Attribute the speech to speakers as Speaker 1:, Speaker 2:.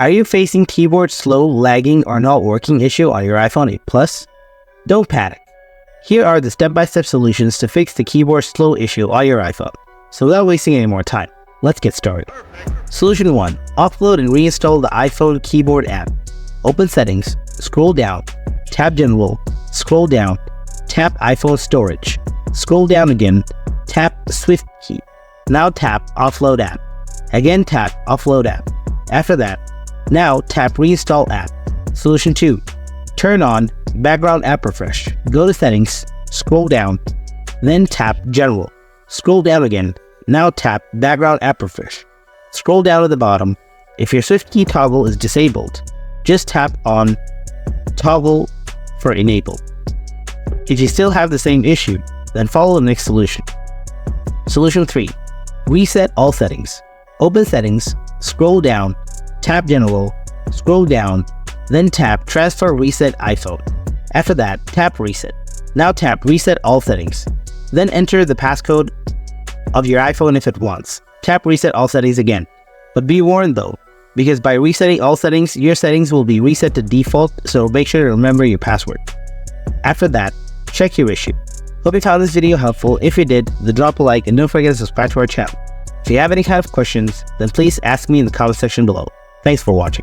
Speaker 1: Are you facing keyboard slow, lagging, or not working issue on your iPhone 8 Plus? Don't panic. Here are the step-by-step solutions to fix the keyboard slow issue on your iPhone. So without wasting any more time, let's get started. Solution 1. Offload and reinstall the iPhone keyboard app. Open Settings, scroll down, tap General, scroll down, tap iPhone Storage. Scroll down again, tap the Swift key. Now tap Offload app. Again tap Offload app. After that, now tap Reinstall app. Solution 2. Turn on Background App Refresh. Go to Settings, scroll down, then tap General. Scroll down again. Now tap Background App Refresh. Scroll down to the bottom. If your Swift key toggle is disabled, just tap on Toggle for Enable. If you still have the same issue, then follow the next solution. Solution 3. Reset all settings. Open Settings, scroll down, tap General, scroll down, then tap Transfer Reset iPhone. After that, tap Reset. Now tap Reset all settings. Then enter the passcode of your iPhone if it wants. Tap Reset all settings again. But be warned though, because by resetting all settings, your settings will be reset to default, so make sure to remember your password. After that, check your issue. Hope you found this video helpful. If you did, then drop a like and don't forget to subscribe to our channel. If you have any kind of questions, then please ask me in the comment section below. Thanks for watching.